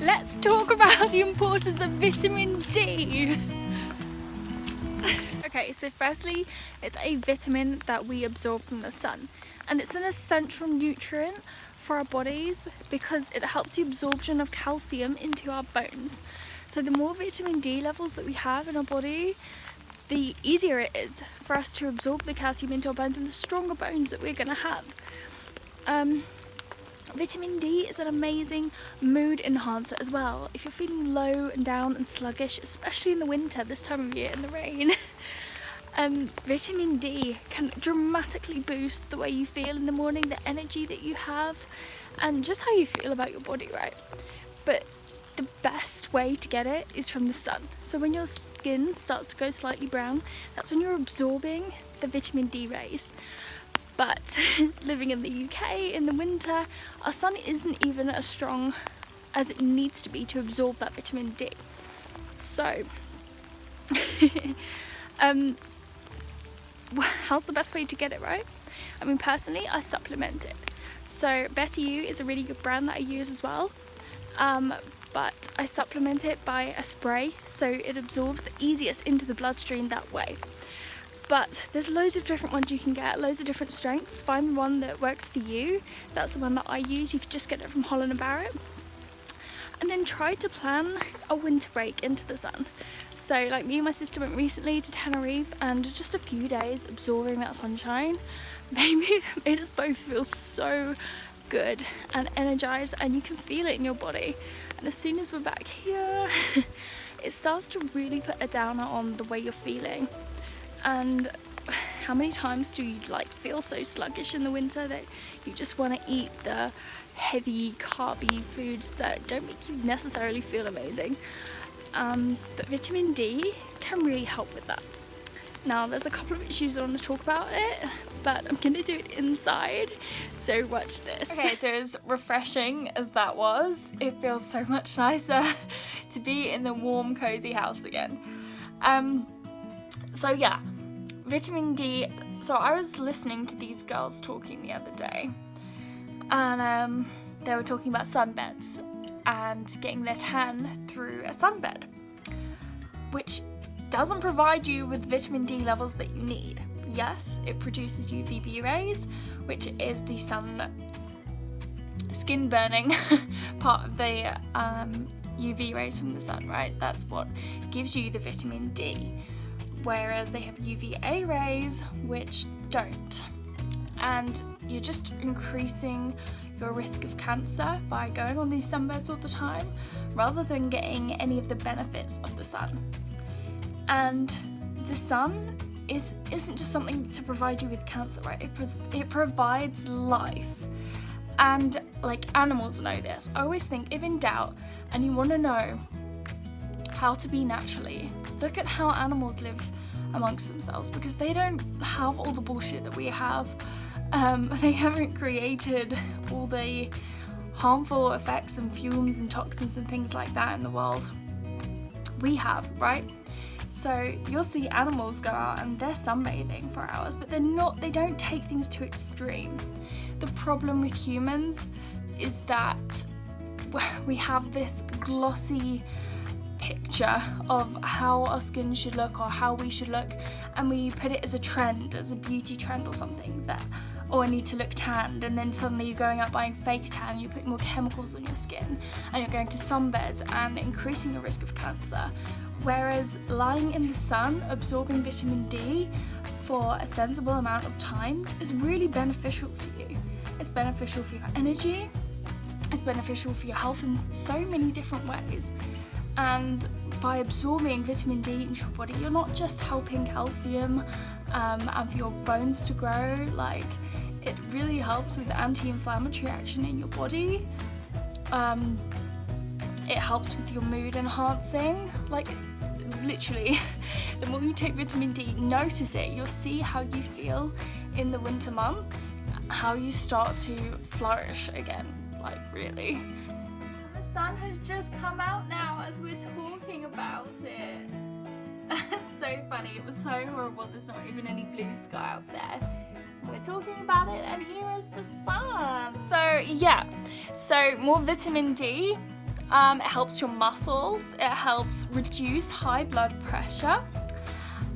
let's talk about the importance of vitamin D. Okay, so firstly, it's a vitamin that we absorb from the sun, and it's an essential nutrient for our bodies because it helps the absorption of calcium into our bones. So the more vitamin D levels that we have in our body, the easier it is for us to absorb the calcium into our bones and the stronger bones that we're going to have. Vitamin D is an amazing mood enhancer as well. If you're feeling low and down and sluggish, especially in the winter, this time of year in the rain, vitamin D can dramatically boost the way you feel in the morning, the energy that you have, and just how you feel about your body, right? But the best way to get it is from the sun. So when your skin starts to go slightly brown, that's when you're absorbing the vitamin D rays. But living in the UK in the winter, our sun isn't even as strong as it needs to be to absorb that vitamin D. So, how's the best way to get it, right? I mean, personally, I supplement it. So Better You is a really good brand that I use as well. But I supplement it by a spray, so it absorbs the easiest into the bloodstream that way. But there's loads of different ones you can get, loads of different strengths. Find the one that works for you. That's the one that I use. You could just get it from Holland & Barrett. And then try to plan a winter break into the sun. So like me and my sister went recently to Tenerife, and just a few days absorbing that sunshine made us both feel so good and energized, and you can feel it in your body. And as soon as we're back here, it starts to really put a downer on the way you're feeling. And how many times do you feel so sluggish in the winter that you just want to eat the heavy carby foods that don't make you necessarily feel amazing? But vitamin D can really help with that. Now there's a couple of issues I want to talk about it, but I'm going to do it inside, so watch this. Okay, so as refreshing as that was, it feels so much nicer to be in the warm, cozy house again. So yeah, vitamin D. So I was listening to these girls talking the other day, and they were talking about sunbeds and getting their tan through a sunbed, which doesn't provide you with vitamin D levels that you need. Yes, it produces UVB rays, which is the skin burning part of the UV rays from the sun, right? That's what gives you the vitamin D. Whereas they have UVA rays, which don't. And you're just increasing your risk of cancer by going on these sunbeds all the time, rather than getting any of the benefits of the sun. And the sun isn't just something to provide you with cancer, right? It provides life. And animals know this. I always think, if in doubt and you want to know how to be naturally, look at how animals live amongst themselves, because they don't have all the bullshit that we have. They haven't created all the harmful effects and fumes and toxins and things like that in the world. We have, right? So you'll see animals go out and they're sunbathing for hours, but they don't take things to extreme. The problem with humans is that we have this glossy picture of how our skin should look or how we should look, and we put it as a trend, as a beauty trend or something, that I need to look tanned, and then suddenly you're going out buying fake tan, you're putting more chemicals on your skin, and you're going to sunbeds and increasing your risk of cancer. Whereas lying in the sun, absorbing vitamin D for a sensible amount of time is really beneficial for you. It's beneficial for your energy, it's beneficial for your health in so many different ways. And by absorbing vitamin D into your body, you're not just helping calcium and for your bones to grow, it really helps with the anti-inflammatory action in your body. It helps with your mood enhancing. Literally, the more you take vitamin D, notice it. You'll see how you feel in the winter months, how you start to flourish again, really. The sun has just come out now as we're talking about it. That's so funny. It was so horrible. There's not even any blue sky out there. We're talking about it, and here is the sun. So yeah, more vitamin D. It helps your muscles, it helps reduce high blood pressure.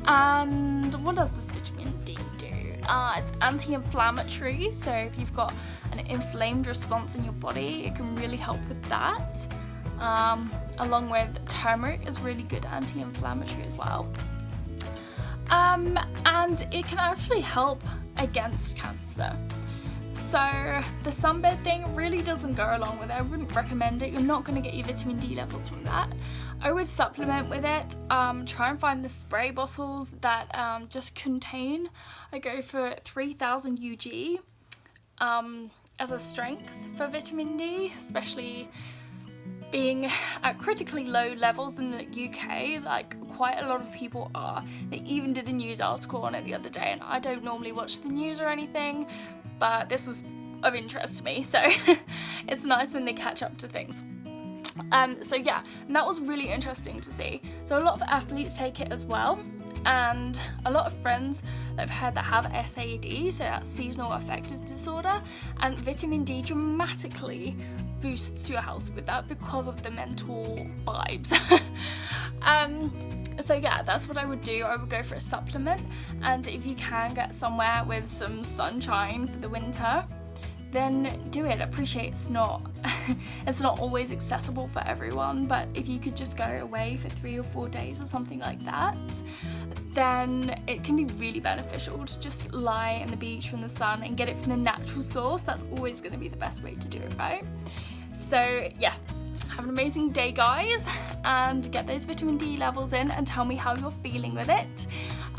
And what does this vitamin D do? It's anti-inflammatory, so if you've got an inflamed response in your body, it can really help with that. Along with turmeric is really good anti-inflammatory as well. And it can actually help against cancer. So the sunbed thing really doesn't go along with it. I wouldn't recommend it. You're not going to get your vitamin D levels from that. I would supplement with it. Try and find the spray bottles that just contain, I go for 3000 UG as a strength for vitamin D, especially being at critically low levels in the UK, like quite a lot of people are. They even did a news article on it the other day, and I don't normally watch the news or anything, but this was of interest to me, so it's nice when they catch up to things. So yeah, and that was really interesting to see. So a lot of athletes take it as well, and a lot of friends that I've heard that have SAD, so that's seasonal affective disorder, and vitamin D dramatically boosts your health with that because of the mental vibes. So yeah, that's what I would do. I would go for a supplement, and if you can get somewhere with some sunshine for the winter, then do it. Appreciate it's not always accessible for everyone, but if you could just go away for 3 or 4 days or something like that, then it can be really beneficial to just lie in the beach in the sun and get it from the natural source. That's always going to be the best way to do it, right? So yeah, have an amazing day, guys, and get those vitamin D levels in and tell me how you're feeling with it.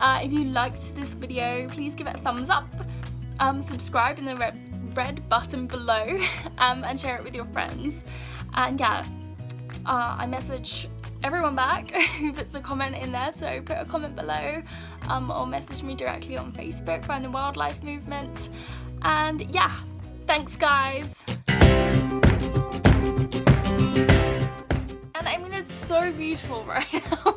If you liked this video, please give it a thumbs up, subscribe in the red button below, and share it with your friends. And yeah, I message everyone back who puts a comment in there, so put a comment below, or message me directly on Facebook, Find the Wildlife Movement. And yeah, thanks guys. And I mean, it's so beautiful right now.